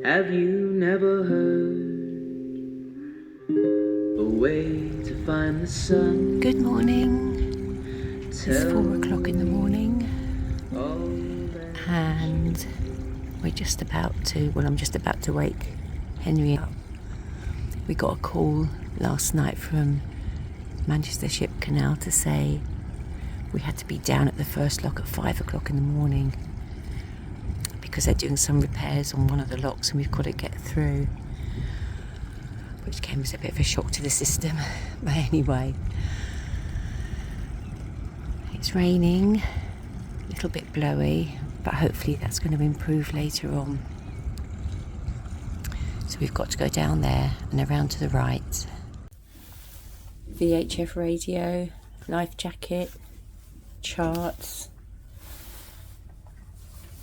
Have you never heard a way to find the sun? Good morning. It's 4 o'clock in the morning and we're just about to, I'm just about to wake Henry up. We got a call last night from Manchester Ship Canal to say we had to be down at the first lock at 5 o'clock in the morning because they're doing some repairs on one of the locks and we've got to get through, which came as a bit of a shock to the system. But anyway, it's raining, a little bit blowy, but hopefully that's going to improve later on. So we've got to go down there and around to the right. VHF radio, life jacket, charts.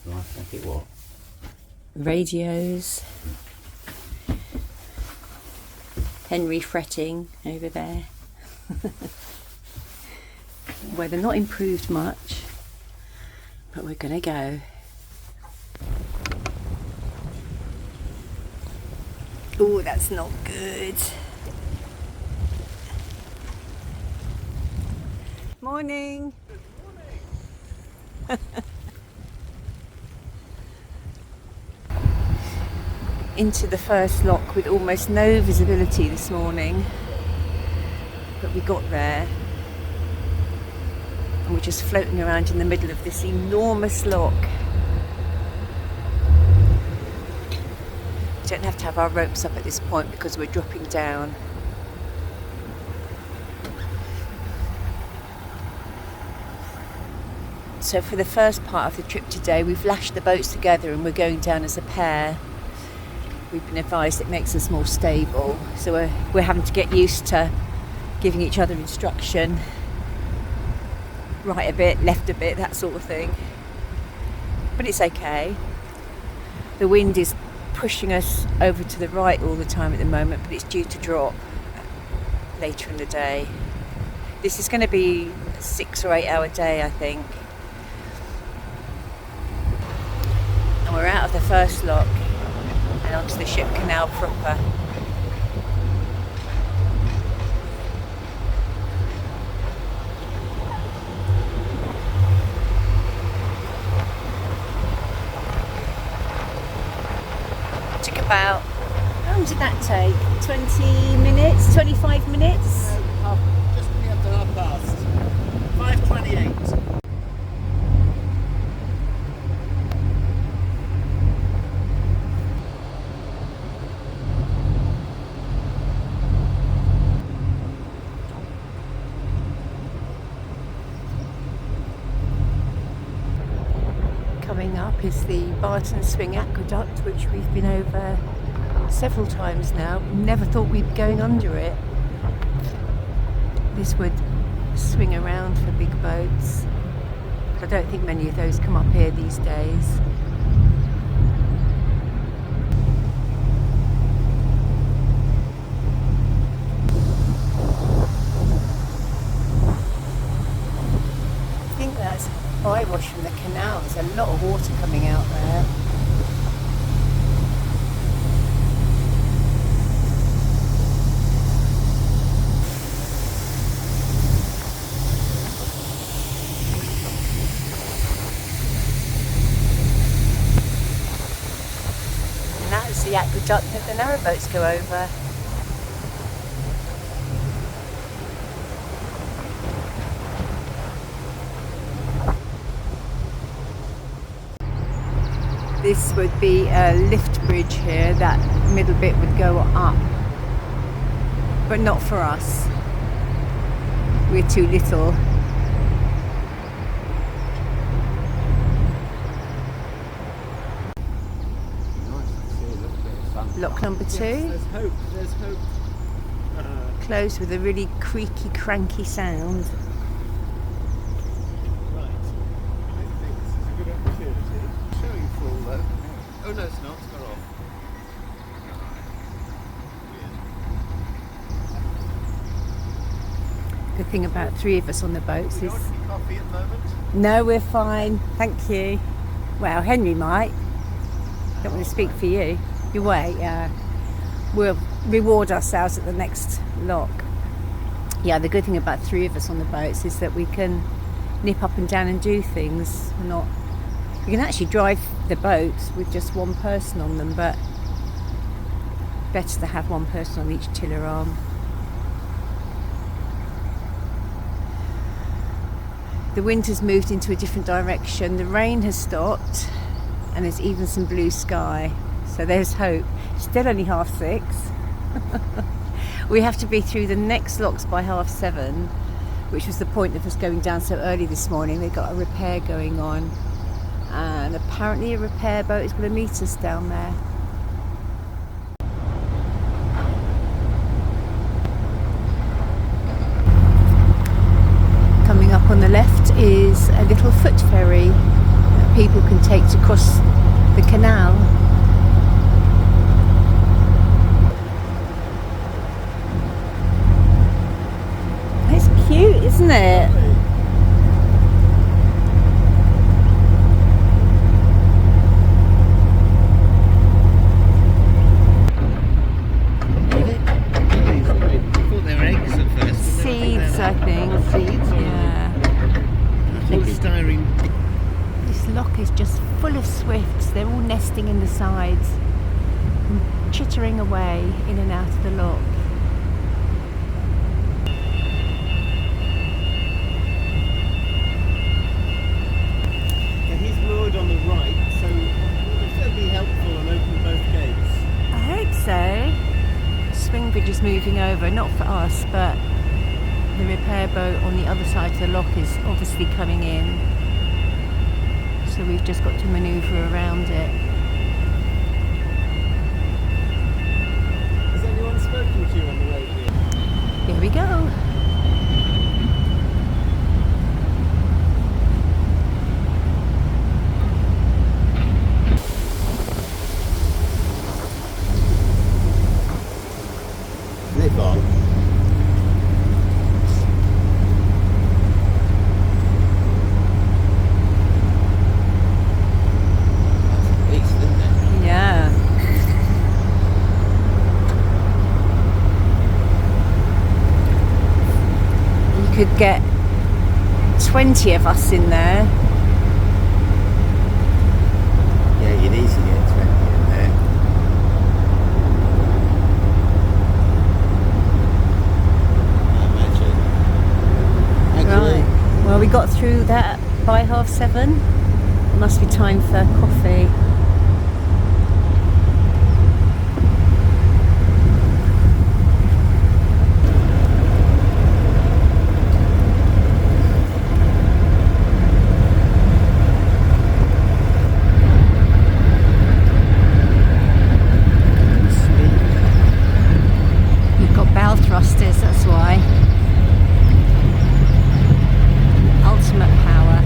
Life jacket what? Radios. Henry fretting over there. Weather not improved much, but we're gonna go. Oh, that's not good. Morning. Good morning. Into the first lock with almost no visibility this morning, but we got there and we're just floating around in the middle of this enormous lock. We don't have to have our ropes up at this point because we're dropping down. So for the first part of the trip today, we've lashed the boats together and we're going down as a pair. We've been advised it makes us more stable, so we're having to get used to giving each other instruction, right a bit, left a bit, that sort of thing. But it's okay. The wind is pushing us over to the right all the time at the moment, but it's due to drop later in the day. This is going to be a 6 or 8 hour day, I think. And we're out of the first lock and onto the Ship Canal proper. Took about, how long did that take? 20 minutes, 25 minutes? Just coming up to 5:28. Coming up is the Barton Swing aqueduct, which we've been over several times now. Never thought we'd be going under it. This would swing around for big boats, but I don't think many of those come up here these days. I think that's eyewash from the canal. There's a lot of water coming out there. And that's the aqueduct that the narrowboats go over. This would be a lift bridge here. That middle bit would go up, but not for us. We're too little. Lock number 2. Yes, there's hope. There's hope. Closed with a really creaky, cranky sound. Right. I think this is a good opportunity. Showing full though. Oh no, it's not. It's got off. Good thing about 3 of us on the boats Do you is... want any coffee at the moment? No, we're fine, thank you. Well, Henry might. Don't want to speak for you. You wait, yeah. We'll reward ourselves at the next lock. Yeah, the good thing about 3 of us on the boats is that we can nip up and down and do things. You can actually drive the boats with just one person on them, but better to have one person on each tiller arm. The wind has moved into a different direction. The rain has stopped and there's even some blue sky. So there's hope. Still only 6:30. We have to be through the next locks by 7:30, which was the point of us going down so early this morning. They got a repair going on, and apparently a repair boat is going to meet us down there. Coming up on the left is a little foot ferry that people can take to cross the canal. It's cute, isn't it? I think. Seeds, yeah. This lock is just full of swifts. They're all nesting in the sides and chittering away in and out of the lock. Yeah, he's moored on the right, so would that be helpful and open both gates? I hope so. Swing bridge is moving over, not for us, but the repair boat on the other side of the lock is obviously coming in, so we've just got to manoeuvre around it. Has anyone spoken to you on the way here? Here we go. Live on. Could get 20 of us in there. Yeah, you'd easily get 20 in there. I imagine. Right. Well, we got through that by 7:30. It must be time for coffee. Thrusters, that's why. Ultimate power.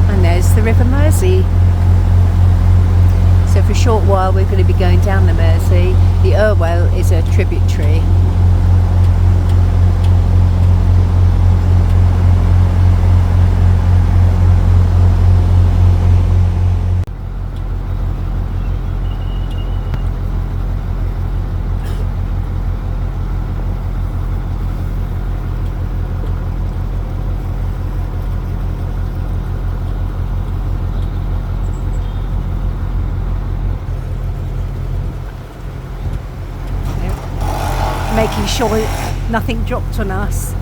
And there's the River Mersey. So for a short while we're going to be going down the Mersey. The Irwell is a tributary. Making sure nothing dropped on us.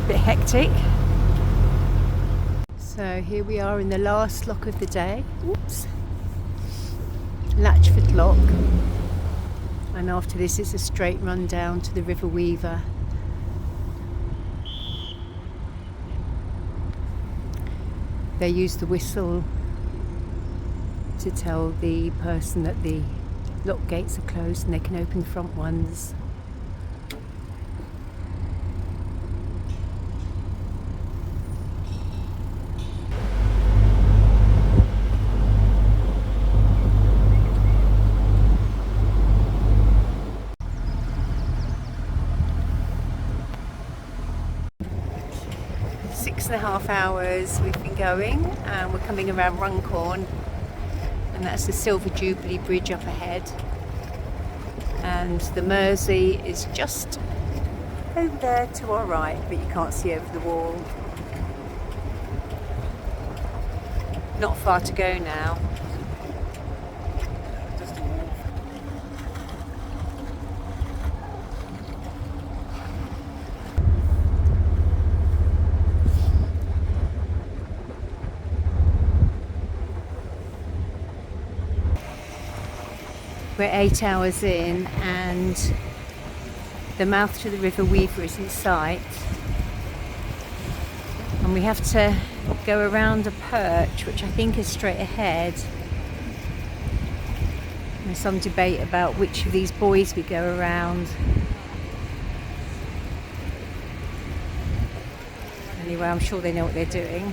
Bit hectic. So here we are in the last lock of the day. Oops. Latchford Lock. And after this it's a straight run down to the River Weaver. They use the whistle to tell the person that the lock gates are closed and they can open the front ones. 6.5 hours we've been going, and we're coming around Runcorn, and that's the Silver Jubilee Bridge up ahead, and the Mersey is just over there to our right, but you can't see over the wall. Not far to go now. We're 8 hours in, and the mouth to the River Weaver is in sight, and we have to go around a perch, which I think is straight ahead. There's some debate about which of these buoys we go around. Anyway, I'm sure they know what they're doing.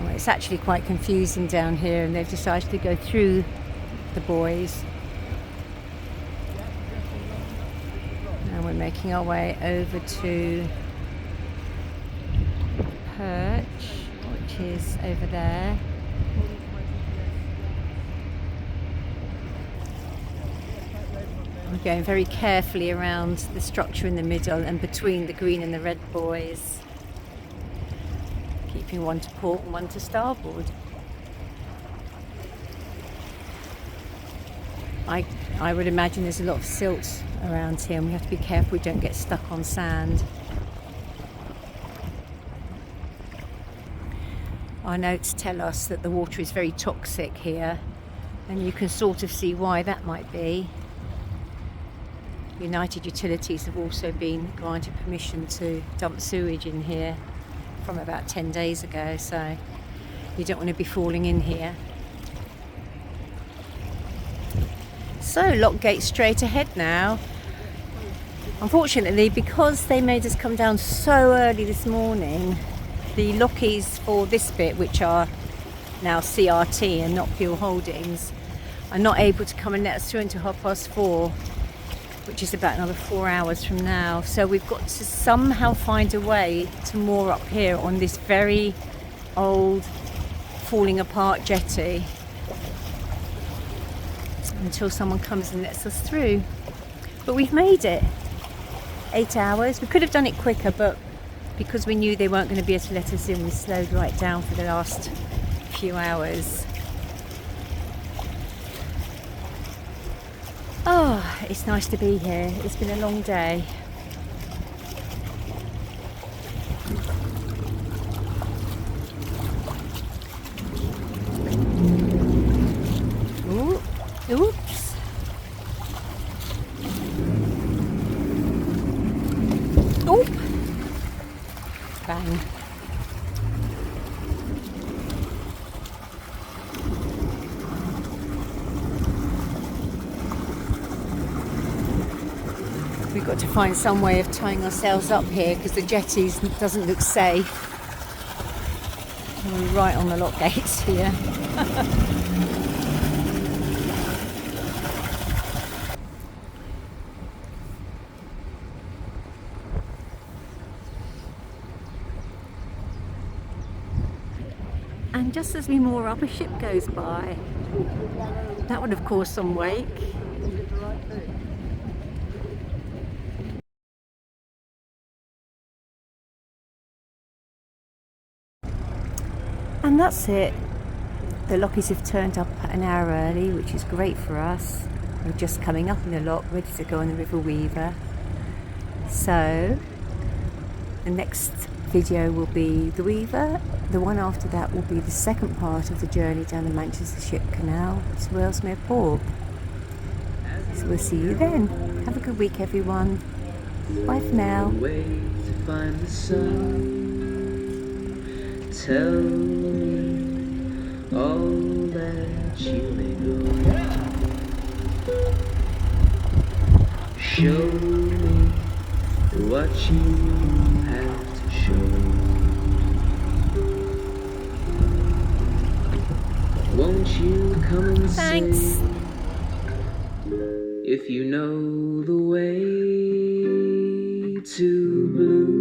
It's actually quite confusing down here, and they've decided to go through the buoys. And we're making our way over to Perch, which is over there. We're going very carefully around the structure in the middle and between the green and the red buoys, keeping one to port and one to starboard. I would imagine there's a lot of silt around here, and we have to be careful we don't get stuck on sand. Our notes tell us that the water is very toxic here, and you can sort of see why that might be. United Utilities have also been granted permission to dump sewage in here from about 10 days ago, so you don't want to be falling in here. So lock gate straight ahead now. Unfortunately, because they made us come down so early this morning, the lockies for this bit, which are now CRT and not Pure Holdings, are not able to come and let us through until 4:30, which is about another 4 hours from now. So we've got to somehow find a way to moor up here on this very old, falling apart jetty until someone comes and lets us through. But we've made it. 8 hours. We could have done it quicker, but because we knew they weren't going to be able to let us in, we slowed right down for the last few hours. Oh, it's nice to be here. It's been a long day. Ooh, oops. Oop. Bang. We've got to find some way of tying ourselves up here because the jetty doesn't look safe. And we're right on the lock gates here. And just as we moor up, a ship goes by. That would have caused some wake. And that's it. The lockies have turned up an hour early, which is great for us. We're just coming up in the lock, ready to go on the River Weaver. So the next video will be the Weaver. The one after that will be the second part of the journey down the Manchester Ship Canal to Wellesmere Port. So we'll see you then. Have a good week, everyone. Bye for now. Way to find the sun. Tell me all that you may know. Show me what you have to show. Won't you come and Thanks. say if you know the way too blue.